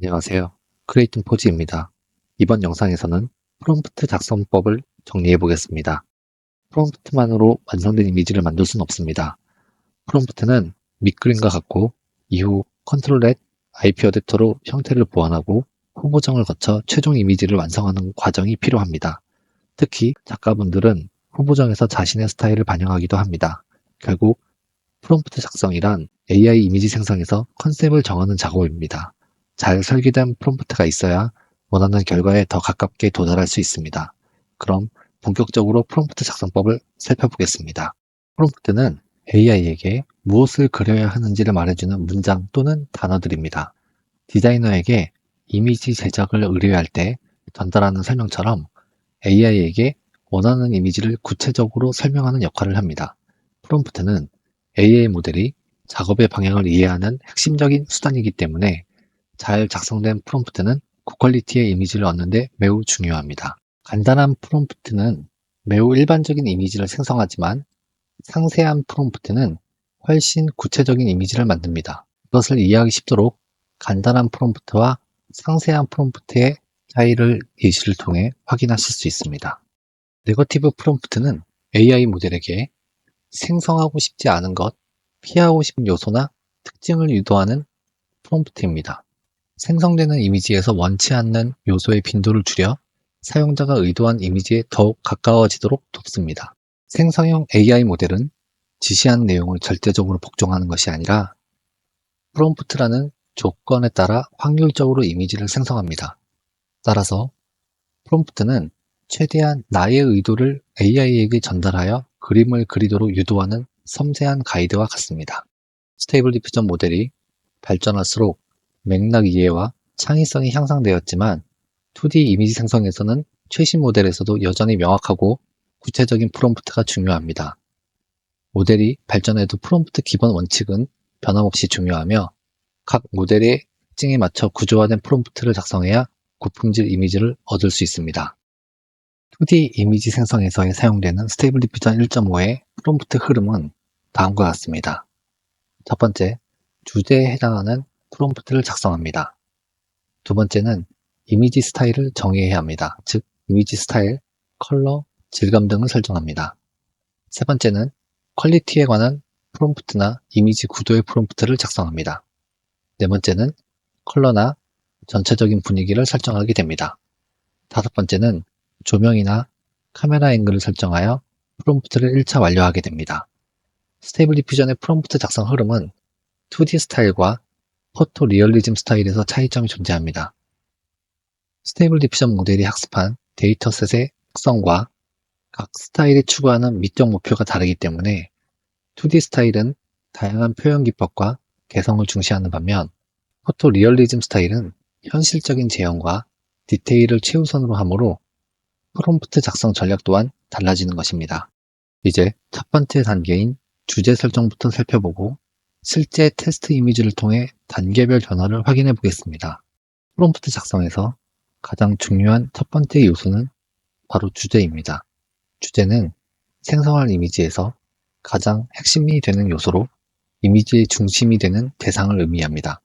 안녕하세요. 크리에이팅 포즈입니다. 이번 영상에서는 프롬프트 작성법을 정리해 보겠습니다. 프롬프트만으로 완성된 이미지를 만들 수는 없습니다. 프롬프트는 밑그림과 같고 이후 컨트롤 IP 어댑터로 형태를 보완하고 후보정을 거쳐 최종 이미지를 완성하는 과정이 필요합니다. 특히 작가분들은 후보정에서 자신의 스타일을 반영하기도 합니다. 결국 프롬프트 작성이란 AI 이미지 생성에서 컨셉을 정하는 작업입니다. 잘 설계된 프롬프트가 있어야 원하는 결과에 더 가깝게 도달할 수 있습니다. 그럼 본격적으로 프롬프트 작성법을 살펴보겠습니다. 프롬프트는 AI에게 무엇을 그려야 하는지를 말해주는 문장 또는 단어들입니다. 디자이너에게 이미지 제작을 의뢰할 때 전달하는 설명처럼 AI에게 원하는 이미지를 구체적으로 설명하는 역할을 합니다. 프롬프트는 AI 모델이 작업의 방향을 이해하는 핵심적인 수단이기 때문에 잘 작성된 프롬프트는 고퀄리티의 이미지를 얻는 데 매우 중요합니다. 간단한 프롬프트는 매우 일반적인 이미지를 생성하지만 상세한 프롬프트는 훨씬 구체적인 이미지를 만듭니다. 이것을 이해하기 쉽도록 간단한 프롬프트와 상세한 프롬프트의 차이를 예시를 통해 확인하실 수 있습니다. 네거티브 프롬프트는 AI 모델에게 생성하고 싶지 않은 것, 피하고 싶은 요소나 특징을 유도하는 프롬프트입니다. 생성되는 이미지에서 원치 않는 요소의 빈도를 줄여 사용자가 의도한 이미지에 더욱 가까워지도록 돕습니다. 생성형 AI 모델은 지시한 내용을 절대적으로 복종하는 것이 아니라 프롬프트라는 조건에 따라 확률적으로 이미지를 생성합니다. 따라서 프롬프트는 최대한 나의 의도를 AI에게 전달하여 그림을 그리도록 유도하는 섬세한 가이드와 같습니다. 스테이블 디퓨전 모델이 발전할수록 맥락 이해와 창의성이 향상되었지만 2D 이미지 생성에서는 최신 모델에서도 여전히 명확하고 구체적인 프롬프트가 중요합니다. 모델이 발전해도 프롬프트 기본 원칙은 변함없이 중요하며 각 모델의 특징에 맞춰 구조화된 프롬프트를 작성해야 고품질 이미지를 얻을 수 있습니다. 2D 이미지 생성에서 사용되는 스테이블 디퓨전 1.5의 프롬프트 흐름은 다음과 같습니다. 첫 번째, 주제에 해당하는 프롬프트를 작성합니다. 두 번째는 이미지 스타일을 정의해야 합니다. 즉, 이미지 스타일, 컬러, 질감 등을 설정합니다. 세 번째는 퀄리티에 관한 프롬프트나 이미지 구도의 프롬프트를 작성합니다. 네 번째는 컬러나 전체적인 분위기를 설정하게 됩니다. 다섯 번째는 조명이나 카메라 앵글을 설정하여 프롬프트를 1차 완료하게 됩니다. 스테이블 디퓨전의 프롬프트 작성 흐름은 2D 스타일과 포토 리얼리즘 스타일에서 차이점이 존재합니다. 스테이블 디퓨전 모델이 학습한 데이터셋의 특성과 각 스타일이 추구하는 미적 목표가 다르기 때문에 2D 스타일은 다양한 표현 기법과 개성을 중시하는 반면 포토 리얼리즘 스타일은 현실적인 재현과 디테일을 최우선으로 하므로 프롬프트 작성 전략 또한 달라지는 것입니다. 이제 첫 번째 단계인 주제 설정부터 살펴보고 실제 테스트 이미지를 통해 단계별 변화를 확인해 보겠습니다. 프롬프트 작성에서 가장 중요한 첫 번째 요소는 바로 주제입니다. 주제는 생성할 이미지에서 가장 핵심이 되는 요소로 이미지의 중심이 되는 대상을 의미합니다.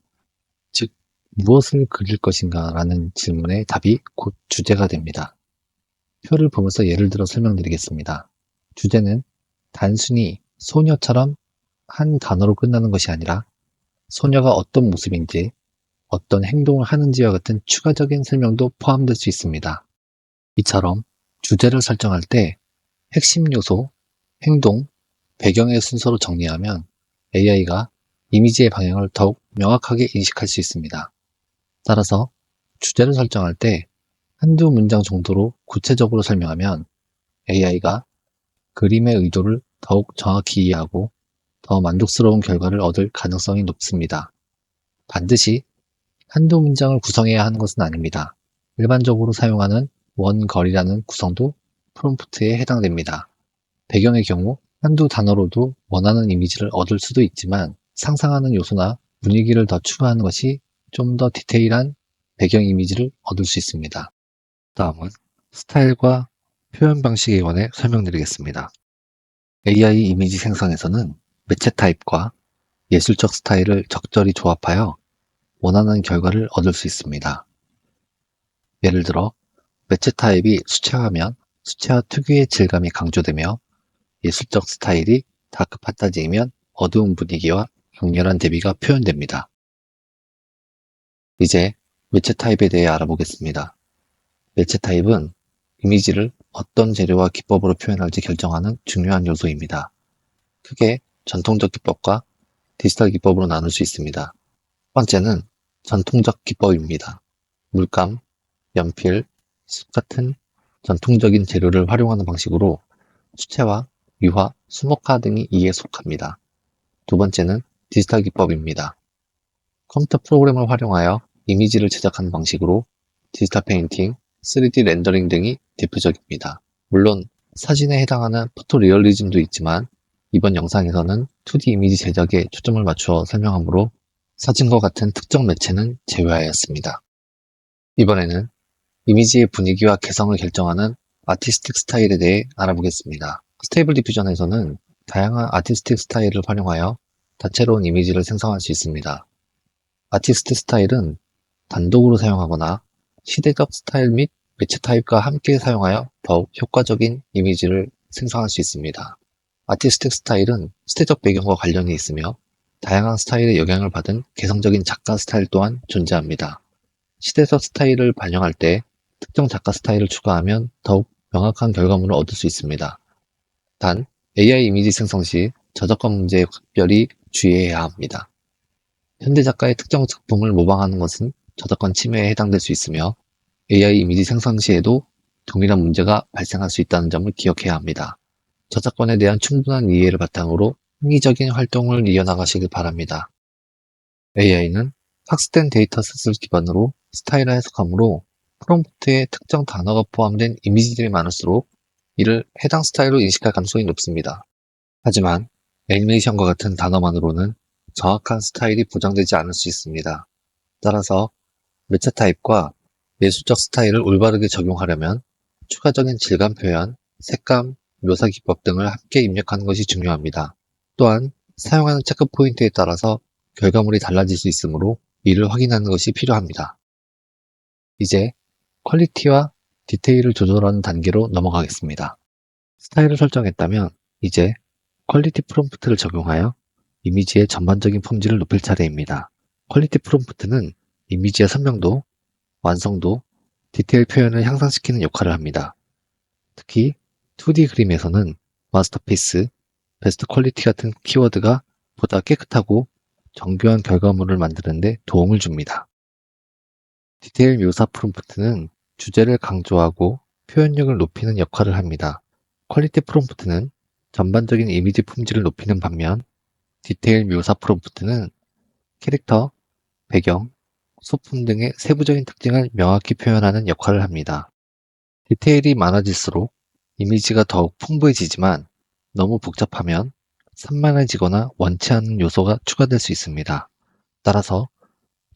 즉, 무엇을 그릴 것인가 라는 질문의 답이 곧 주제가 됩니다. 표를 보면서 예를 들어 설명드리겠습니다. 주제는 단순히 소녀처럼 한 단어로 끝나는 것이 아니라 소녀가 어떤 모습인지, 어떤 행동을 하는지와 같은 추가적인 설명도 포함될 수 있습니다. 이처럼 주제를 설정할 때 핵심 요소, 행동, 배경의 순서로 정리하면 AI가 이미지의 방향을 더욱 명확하게 인식할 수 있습니다. 따라서 주제를 설정할 때 한두 문장 정도로 구체적으로 설명하면 AI가 그림의 의도를 더욱 정확히 이해하고 더 만족스러운 결과를 얻을 가능성이 높습니다. 반드시 한두 문장을 구성해야 하는 것은 아닙니다. 일반적으로 사용하는 원거리라는 구성도 프롬프트에 해당됩니다. 배경의 경우 한두 단어로도 원하는 이미지를 얻을 수도 있지만 상상하는 요소나 분위기를 더 추가하는 것이 좀 더 디테일한 배경 이미지를 얻을 수 있습니다. 다음은 스타일과 표현 방식에 관해 설명드리겠습니다. AI 이미지 생성에서는 매체 타입과 예술적 스타일을 적절히 조합하여 원하는 결과를 얻을 수 있습니다. 예를 들어 매체 타입이 수채화면, 수채화 특유의 질감이 강조되며 예술적 스타일이 다크 판타지이면 어두운 분위기와 강렬한 대비가 표현됩니다. 이제 매체 타입에 대해 알아보겠습니다. 매체 타입은 이미지를 어떤 재료와 기법으로 표현할지 결정하는 중요한 요소입니다. 크게 전통적 기법과 디지털 기법으로 나눌 수 있습니다. 첫 번째는 전통적 기법입니다. 물감, 연필, 습 같은 전통적인 재료를 활용하는 방식으로 수채화, 유화, 수목화 등이 이에 속합니다. 두 번째는 디지털 기법입니다. 컴퓨터 프로그램을 활용하여 이미지를 제작하는 방식으로 디지털 페인팅, 3D 렌더링 등이 대표적입니다. 물론 사진에 해당하는 포토리얼리즘도 있지만 이번 영상에서는 2D 이미지 제작에 초점을 맞추어 설명하므로 사진과 같은 특정 매체는 제외하였습니다. 이번에는 이미지의 분위기와 개성을 결정하는 아티스틱 스타일에 대해 알아보겠습니다. 스테이블 디퓨전에서는 다양한 아티스틱 스타일을 활용하여 다채로운 이미지를 생성할 수 있습니다. 아티스트 스타일은 단독으로 사용하거나 시대적 스타일 및 매체 타입과 함께 사용하여 더욱 효과적인 이미지를 생성할 수 있습니다. 아티스틱 스타일은 시대적 배경과 관련이 있으며 다양한 스타일의 영향을 받은 개성적인 작가 스타일 또한 존재합니다. 시대적 스타일을 반영할 때 특정 작가 스타일을 추가하면 더욱 명확한 결과물을 얻을 수 있습니다. 단, AI 이미지 생성 시 저작권 문제에 각별히 주의해야 합니다. 현대 작가의 특정 작품을 모방하는 것은 저작권 침해에 해당될 수 있으며 AI 이미지 생성 시에도 동일한 문제가 발생할 수 있다는 점을 기억해야 합니다. 저작권에 대한 충분한 이해를 바탕으로 합리적인 활동을 이어나가시길 바랍니다. AI는 학습된 데이터셋을 기반으로 스타일을 해석하므로 프롬프트에 특정 단어가 포함된 이미지들이 많을수록 이를 해당 스타일로 인식할 가능성이 높습니다. 하지만 애니메이션과 같은 단어만으로는 정확한 스타일이 보장되지 않을 수 있습니다. 따라서 매체 타입과 예술적 스타일을 올바르게 적용하려면 추가적인 질감 표현, 색감, 묘사 기법 등을 함께 입력하는 것이 중요합니다. 또한 사용하는 체크 포인트에 따라서 결과물이 달라질 수 있으므로 이를 확인하는 것이 필요합니다. 이제 퀄리티와 디테일을 조절하는 단계로 넘어가겠습니다. 스타일을 설정했다면 이제 퀄리티 프롬프트를 적용하여 이미지의 전반적인 품질을 높일 차례입니다. 퀄리티 프롬프트는 이미지의 선명도, 완성도, 디테일 표현을 향상시키는 역할을 합니다. 특히 2D 그림에서는 마스터피스, 베스트 퀄리티 같은 키워드가 보다 깨끗하고 정교한 결과물을 만드는 데 도움을 줍니다. 디테일 묘사 프롬프트는 주제를 강조하고 표현력을 높이는 역할을 합니다. 퀄리티 프롬프트는 전반적인 이미지 품질을 높이는 반면 디테일 묘사 프롬프트는 캐릭터, 배경, 소품 등의 세부적인 특징을 명확히 표현하는 역할을 합니다. 디테일이 많아질수록 이미지가 더욱 풍부해지지만 너무 복잡하면 산만해지거나 원치 않는 요소가 추가될 수 있습니다. 따라서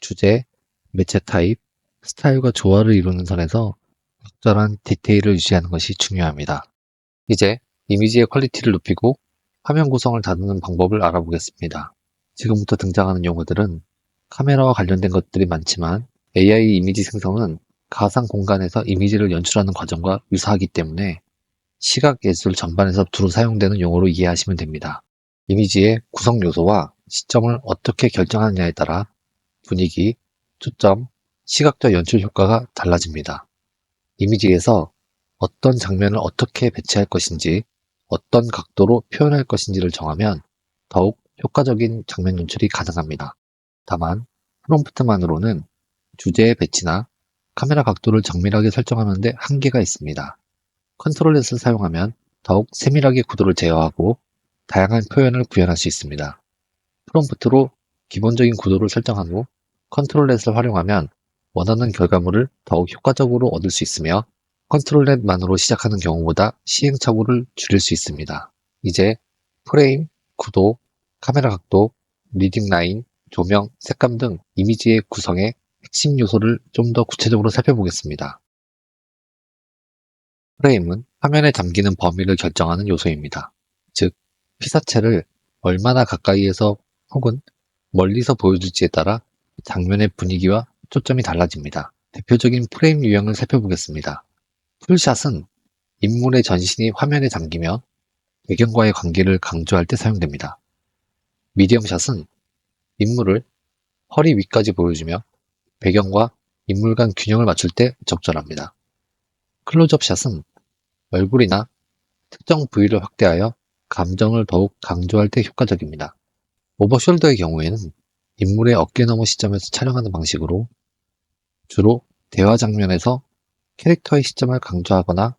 주제, 매체 타입, 스타일과 조화를 이루는 선에서 적절한 디테일을 유지하는 것이 중요합니다. 이제 이미지의 퀄리티를 높이고 화면 구성을 다루는 방법을 알아보겠습니다. 지금부터 등장하는 용어들은 카메라와 관련된 것들이 많지만 AI 이미지 생성은 가상 공간에서 이미지를 연출하는 과정과 유사하기 때문에 시각 예술 전반에서 두루 사용되는 용어로 이해하시면 됩니다. 이미지의 구성 요소와 시점을 어떻게 결정하느냐에 따라 분위기, 초점, 시각적 연출 효과가 달라집니다. 이미지에서 어떤 장면을 어떻게 배치할 것인지, 어떤 각도로 표현할 것인지를 정하면 더욱 효과적인 장면 연출이 가능합니다. 다만 프롬프트만으로는 주제의 배치나 카메라 각도를 정밀하게 설정하는 데 한계가 있습니다. 컨트롤렛을 사용하면 더욱 세밀하게 구도를 제어하고 다양한 표현을 구현할 수 있습니다. 프롬프트로 기본적인 구도를 설정한 후 컨트롤렛을 활용하면 원하는 결과물을 더욱 효과적으로 얻을 수 있으며 컨트롤렛만으로 시작하는 경우보다 시행착오를 줄일 수 있습니다. 이제 프레임, 구도, 카메라 각도, 리딩 라인, 조명, 색감 등 이미지의 구성의 핵심 요소를 좀 더 구체적으로 살펴보겠습니다. 프레임은 화면에 담기는 범위를 결정하는 요소입니다. 즉, 피사체를 얼마나 가까이에서 혹은 멀리서 보여줄지에 따라 장면의 분위기와 초점이 달라집니다. 대표적인 프레임 유형을 살펴보겠습니다. 풀샷은 인물의 전신이 화면에 담기며 배경과의 관계를 강조할 때 사용됩니다. 미디엄샷은 인물을 허리 위까지 보여주며 배경과 인물 간 균형을 맞출 때 적절합니다. 클로즈업샷은 얼굴이나 특정 부위를 확대하여 감정을 더욱 강조할 때 효과적입니다. 오버숄더의 경우에는 인물의 어깨 너머 시점에서 촬영하는 방식으로 주로 대화 장면에서 캐릭터의 시점을 강조하거나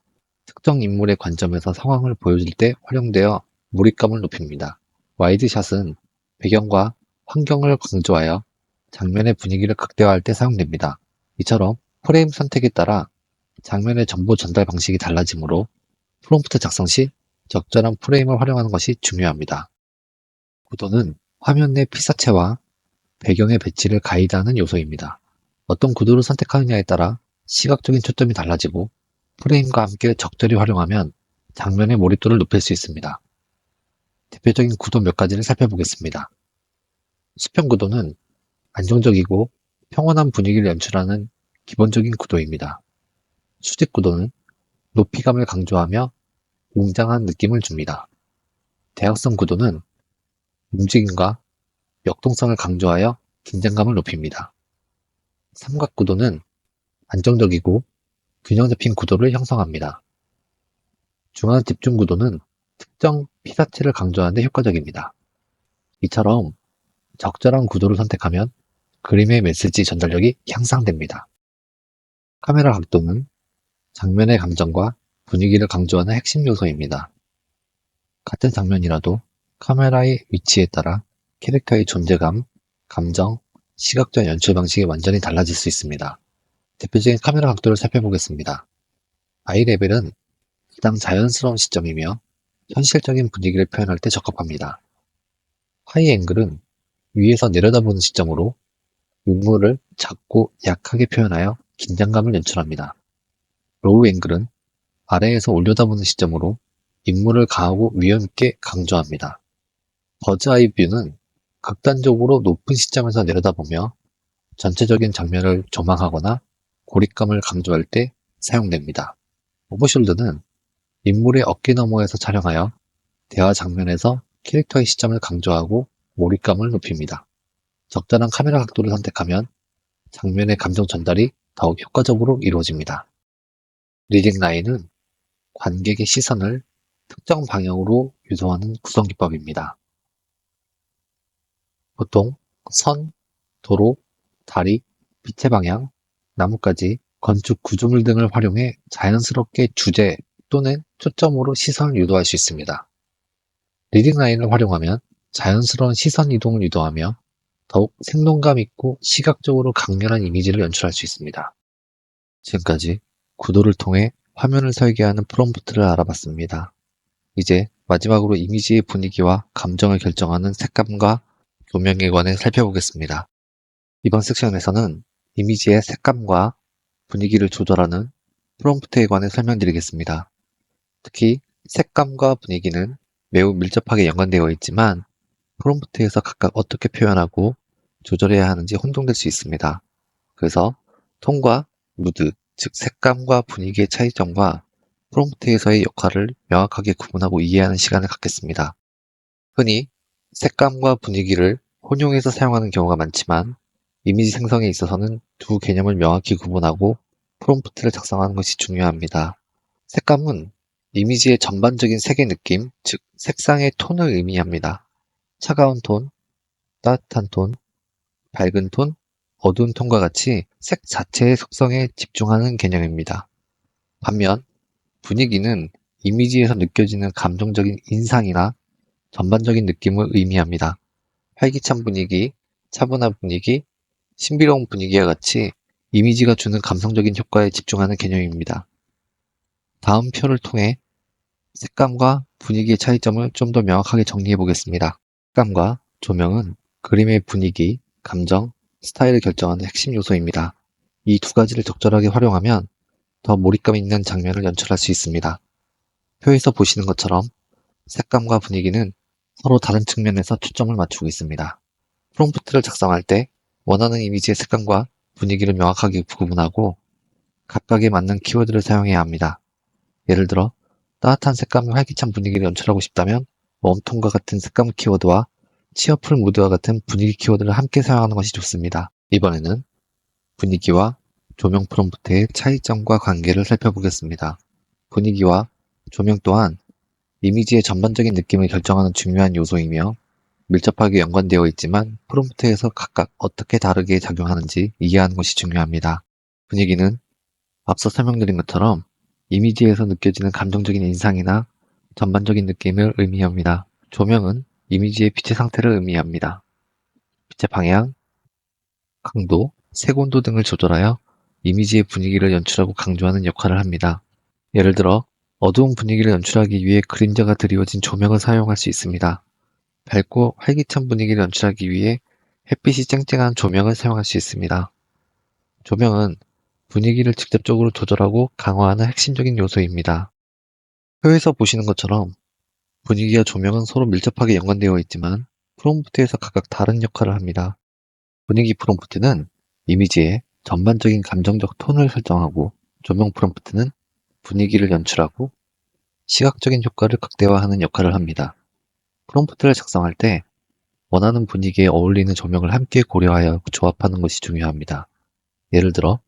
특정 인물의 관점에서 상황을 보여줄 때 활용되어 몰입감을 높입니다. 와이드샷은 배경과 환경을 강조하여 장면의 분위기를 극대화할 때 사용됩니다. 이처럼 프레임 선택에 따라 장면의 정보 전달 방식이 달라지므로 프롬프트 작성 시 적절한 프레임을 활용하는 것이 중요합니다. 구도는 화면 내 피사체와 배경의 배치를 가이드하는 요소입니다. 어떤 구도를 선택하느냐에 따라 시각적인 초점이 달라지고 프레임과 함께 적절히 활용하면 장면의 몰입도를 높일 수 있습니다. 대표적인 구도 몇 가지를 살펴보겠습니다. 수평 구도는 안정적이고 평온한 분위기를 연출하는 기본적인 구도입니다. 수직 구도는 높이감을 강조하며 웅장한 느낌을 줍니다. 대각선 구도는 움직임과 역동성을 강조하여 긴장감을 높입니다. 삼각 구도는 안정적이고 균형 잡힌 구도를 형성합니다. 중앙 집중 구도는 특정 피사체를 강조하는 데 효과적입니다. 이처럼 적절한 구도를 선택하면 그림의 메시지 전달력이 향상됩니다. 카메라 각도는 장면의 감정과 분위기를 강조하는 핵심 요소입니다. 같은 장면이라도 카메라의 위치에 따라 캐릭터의 존재감, 감정, 시각적 연출 방식이 완전히 달라질 수 있습니다. 대표적인 카메라 각도를 살펴보겠습니다. 아이 레벨은 가장 자연스러운 시점이며 현실적인 분위기를 표현할 때 적합합니다. 하이 앵글은 위에서 내려다보는 시점으로 인물을 작고 약하게 표현하여 긴장감을 연출합니다. 로우 앵글은 아래에서 올려다보는 시점으로 인물을 강하고 위험 있게 강조합니다. 버즈 아이 뷰는 극단적으로 높은 시점에서 내려다보며 전체적인 장면을 조망하거나 고립감을 강조할 때 사용됩니다. 오버숄더는 인물의 어깨 너머에서 촬영하여 대화 장면에서 캐릭터의 시점을 강조하고 몰입감을 높입니다. 적절한 카메라 각도를 선택하면 장면의 감정 전달이 더욱 효과적으로 이루어집니다. 리딩 라인은 관객의 시선을 특정 방향으로 유도하는 구성 기법입니다. 보통 선, 도로, 다리, 빛의 방향, 나뭇가지, 건축 구조물 등을 활용해 자연스럽게 주제 또는 초점으로 시선을 유도할 수 있습니다. 리딩 라인을 활용하면 자연스러운 시선 이동을 유도하며 더욱 생동감 있고 시각적으로 강렬한 이미지를 연출할 수 있습니다. 지금까지 구도를 통해 화면을 설계하는 프롬프트를 알아봤습니다. 이제 마지막으로 이미지의 분위기와 감정을 결정하는 색감과 조명에 관해 살펴보겠습니다. 이번 섹션에서는 이미지의 색감과 분위기를 조절하는 프롬프트에 관해 설명드리겠습니다. 특히 색감과 분위기는 매우 밀접하게 연관되어 있지만 프롬프트에서 각각 어떻게 표현하고 조절해야 하는지 혼동될 수 있습니다. 그래서 톤과 무드, 즉 색감과 분위기의 차이점과 프롬프트에서의 역할을 명확하게 구분하고 이해하는 시간을 갖겠습니다. 흔히 색감과 분위기를 혼용해서 사용하는 경우가 많지만 이미지 생성에 있어서는 두 개념을 명확히 구분하고 프롬프트를 작성하는 것이 중요합니다. 색감은 이미지의 전반적인 색의 느낌, 즉 색상의 톤을 의미합니다. 차가운 톤, 따뜻한 톤, 밝은 톤, 어두운 톤과 같이 색 자체의 속성에 집중하는 개념입니다. 반면 분위기는 이미지에서 느껴지는 감정적인 인상이나 전반적인 느낌을 의미합니다. 활기찬 분위기, 차분한 분위기, 신비로운 분위기와 같이 이미지가 주는 감성적인 효과에 집중하는 개념입니다. 다음 표를 통해 색감과 분위기의 차이점을 좀 더 명확하게 정리해 보겠습니다. 색감과 조명은 그림의 분위기, 감정, 스타일을 결정하는 핵심 요소입니다. 이 두 가지를 적절하게 활용하면 더 몰입감 있는 장면을 연출할 수 있습니다. 표에서 보시는 것처럼 색감과 분위기는 서로 다른 측면에서 초점을 맞추고 있습니다. 프롬프트를 작성할 때 원하는 이미지의 색감과 분위기를 명확하게 구분하고 각각에 맞는 키워드를 사용해야 합니다. 예를 들어 따뜻한 색감의 활기찬 분위기를 연출하고 싶다면 웜톤과 같은 색감 키워드와 치어풀 무드와 같은 분위기 키워드를 함께 사용하는 것이 좋습니다. 이번에는 분위기와 조명 프롬프트의 차이점과 관계를 살펴보겠습니다. 분위기와 조명 또한 이미지의 전반적인 느낌을 결정하는 중요한 요소이며 밀접하게 연관되어 있지만 프롬프트에서 각각 어떻게 다르게 작용하는지 이해하는 것이 중요합니다. 분위기는 앞서 설명드린 것처럼 이미지에서 느껴지는 감정적인 인상이나 전반적인 느낌을 의미합니다. 조명은 이미지의 빛의 상태를 의미합니다. 빛의 방향, 강도, 색온도 등을 조절하여 이미지의 분위기를 연출하고 강조하는 역할을 합니다. 예를 들어 어두운 분위기를 연출하기 위해 그림자가 드리워진 조명을 사용할 수 있습니다. 밝고 활기찬 분위기를 연출하기 위해 햇빛이 쨍쨍한 조명을 사용할 수 있습니다. 조명은 분위기를 직접적으로 조절하고 강화하는 핵심적인 요소입니다. 표에서 보시는 것처럼 분위기와 조명은 서로 밀접하게 연관되어 있지만 프롬프트에서 각각 다른 역할을 합니다. 분위기 프롬프트는 이미지의 전반적인 감정적 톤을 설정하고 조명 프롬프트는 분위기를 연출하고 시각적인 효과를 극대화하는 역할을 합니다. 프롬프트를 작성할 때 원하는 분위기에 어울리는 조명을 함께 고려하여 조합하는 것이 중요합니다. 예를 들어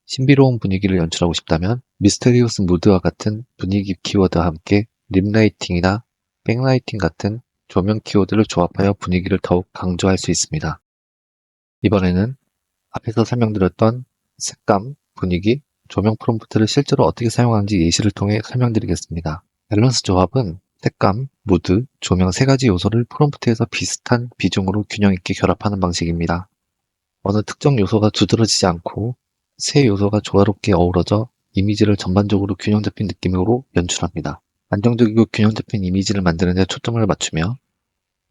신비로운 분위기를 연출하고 싶다면 미스테리우스 무드와 같은 분위기 키워드와 함께 립라이팅이나 백라이팅 같은 조명 키워드를 조합하여 분위기를 더욱 강조할 수 있습니다. 이번에는 앞에서 설명드렸던 색감, 분위기, 조명 프롬프트를 실제로 어떻게 사용하는지 예시를 통해 설명드리겠습니다. 밸런스 조합은 색감, 무드, 조명 세 가지 요소를 프롬프트에서 비슷한 비중으로 균형 있게 결합하는 방식입니다. 어느 특정 요소가 두드러지지 않고 세 요소가 조화롭게 어우러져 이미지를 전반적으로 균형 잡힌 느낌으로 연출합니다. 안정적이고 균형 잡힌 이미지를 만드는 데 초점을 맞추며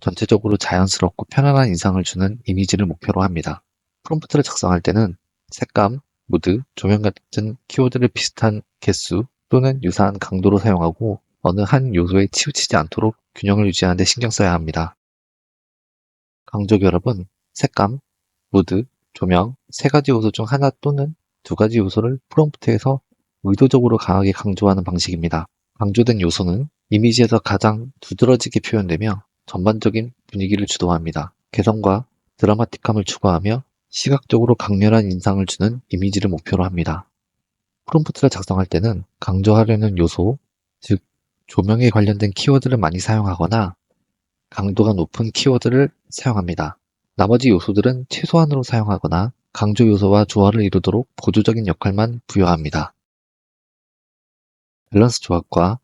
전체적으로 자연스럽고 편안한 인상을 주는 이미지를 목표로 합니다. 프롬프트를 작성할 때는 색감, 무드, 조명 같은 키워드를 비슷한 개수 또는 유사한 강도로 사용하고 어느 한 요소에 치우치지 않도록 균형을 유지하는 데 신경 써야 합니다. 강조 결합은 색감, 무드, 조명 세 가지 요소 중 하나 또는 두 가지 요소를 프롬프트에서 의도적으로 강하게 강조하는 방식입니다. 강조된 요소는 이미지에서 가장 두드러지게 표현되며 전반적인 분위기를 주도합니다. 개성과 드라마틱함을 추구하며 시각적으로 강렬한 인상을 주는 이미지를 목표로 합니다. 프롬프트를 작성할 때는 강조하려는 요소, 즉 조명에 관련된 키워드를 많이 사용하거나 강도가 높은 키워드를 사용합니다. 나머지 요소들은 최소한으로 사용하거나 강조 요소와 조화를 이루도록 보조적인 역할만 부여합니다. 밸런스 조합과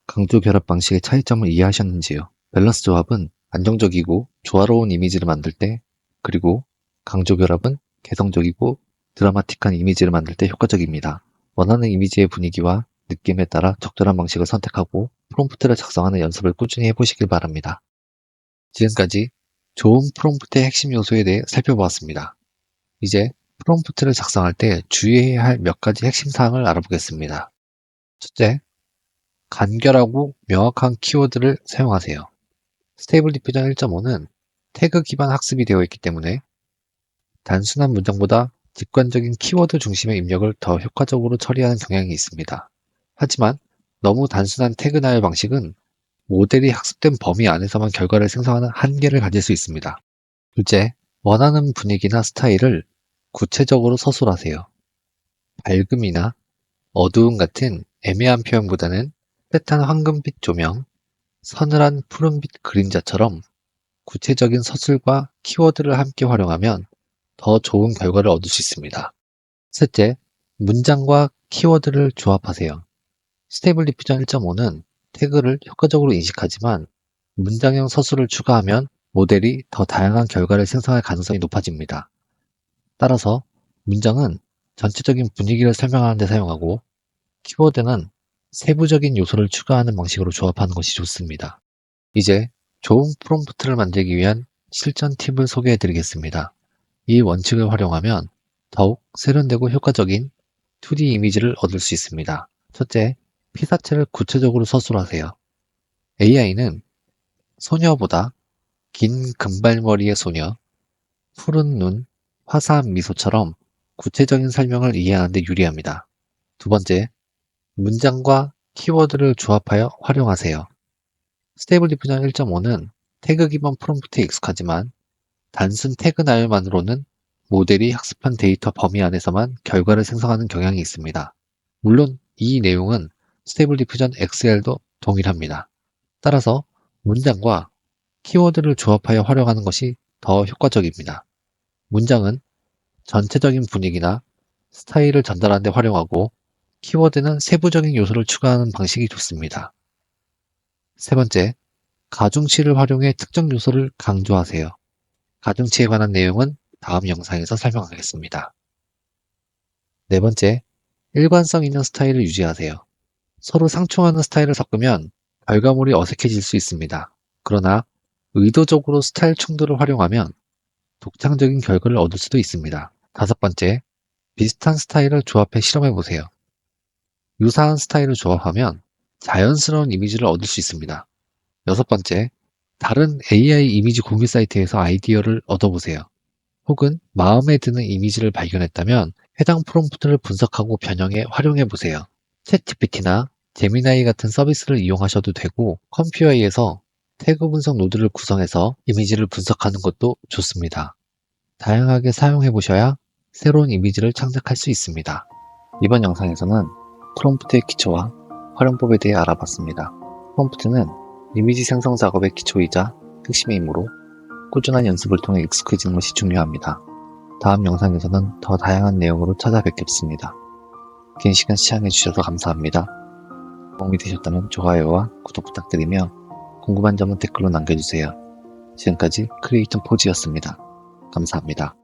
강조 결합 방식의 차이점을 이해하셨는지요? 밸런스 조합은 안정적이고 조화로운 이미지를 만들 때, 그리고 강조 결합은 개성적이고 드라마틱한 이미지를 만들 때 효과적입니다. 원하는 이미지의 분위기와 느낌에 따라 적절한 방식을 선택하고 프롬프트를 작성하는 연습을 꾸준히 해보시길 바랍니다. 지금까지 좋은 프롬프트의 핵심 요소에 대해 살펴보았습니다. 이제 프롬프트를 작성할 때 주의해야 할 몇 가지 핵심 사항을 알아보겠습니다. 첫째, 간결하고 명확한 키워드를 사용하세요. 스테이블 디퓨전 1.5는 태그 기반 학습이 되어 있기 때문에 단순한 문장보다 직관적인 키워드 중심의 입력을 더 효과적으로 처리하는 경향이 있습니다. 하지만 너무 단순한 태그 나열 방식은 모델이 학습된 범위 안에서만 결과를 생성하는 한계를 가질 수 있습니다. 둘째, 원하는 분위기나 스타일을 구체적으로 서술하세요. 밝음이나 어두움 같은 애매한 표현보다는 따뜻한 황금빛 조명, 서늘한 푸른빛 그림자처럼 구체적인 서술과 키워드를 함께 활용하면 더 좋은 결과를 얻을 수 있습니다. 셋째, 문장과 키워드를 조합하세요. 스테이블 디퓨전 1.5는 태그를 효과적으로 인식하지만 문장형 서술을 추가하면 모델이 더 다양한 결과를 생성할 가능성이 높아집니다. 따라서 문장은 전체적인 분위기를 설명하는 데 사용하고 키워드는 세부적인 요소를 추가하는 방식으로 조합하는 것이 좋습니다. 이제 좋은 프롬프트를 만들기 위한 실전 팁을 소개해 드리겠습니다. 이 원칙을 활용하면 더욱 세련되고 효과적인 2D 이미지를 얻을 수 있습니다. 첫째, 피사체를 구체적으로 서술하세요. AI는 소녀보다 긴 금발머리의 소녀, 푸른 눈, 화사한 미소처럼 구체적인 설명을 이해하는 데 유리합니다. 두 번째, 문장과 키워드를 조합하여 활용하세요. 스테이블 디퓨전 1.5는 태그 기반 프롬프트에 익숙하지만 단순 태그 나열만으로는 모델이 학습한 데이터 범위 안에서만 결과를 생성하는 경향이 있습니다. 물론 이 내용은 스테이블 디퓨전 XL도 동일합니다. 따라서 문장과 키워드를 조합하여 활용하는 것이 더 효과적입니다. 문장은 전체적인 분위기나 스타일을 전달하는 데 활용하고 키워드는 세부적인 요소를 추가하는 방식이 좋습니다. 세 번째, 가중치를 활용해 특정 요소를 강조하세요. 가중치에 관한 내용은 다음 영상에서 설명하겠습니다. 네 번째, 일관성 있는 스타일을 유지하세요. 서로 상충하는 스타일을 섞으면 결과물이 어색해질 수 있습니다. 그러나 의도적으로 스타일 충돌을 활용하면 독창적인 결과를 얻을 수도 있습니다. 다섯 번째, 비슷한 스타일을 조합해 실험해 보세요. 유사한 스타일을 조합하면 자연스러운 이미지를 얻을 수 있습니다. 여섯 번째, 다른 AI 이미지 공유 사이트에서 아이디어를 얻어보세요. 혹은 마음에 드는 이미지를 발견했다면 해당 프롬프트를 분석하고 변형해 활용해 보세요. 챗GPT나 제미나이 같은 서비스를 이용하셔도 되고 컴퓨어에서 태그 분석 노드를 구성해서 이미지를 분석하는 것도 좋습니다. 다양하게 사용해 보셔야 새로운 이미지를 창작할 수 있습니다. 이번 영상에서는 프롬프트의 기초와 활용법에 대해 알아봤습니다. 프롬프트는 이미지 생성 작업의 기초이자 핵심이므로 꾸준한 연습을 통해 익숙해지는 것이 중요합니다. 다음 영상에서는 더 다양한 내용으로 찾아뵙겠습니다. 긴 시간 시청해주셔서 감사합니다. 도움이 되셨다면 좋아요와 구독 부탁드리며 궁금한 점은 댓글로 남겨주세요. 지금까지 크리에이터 포즈였습니다. 감사합니다.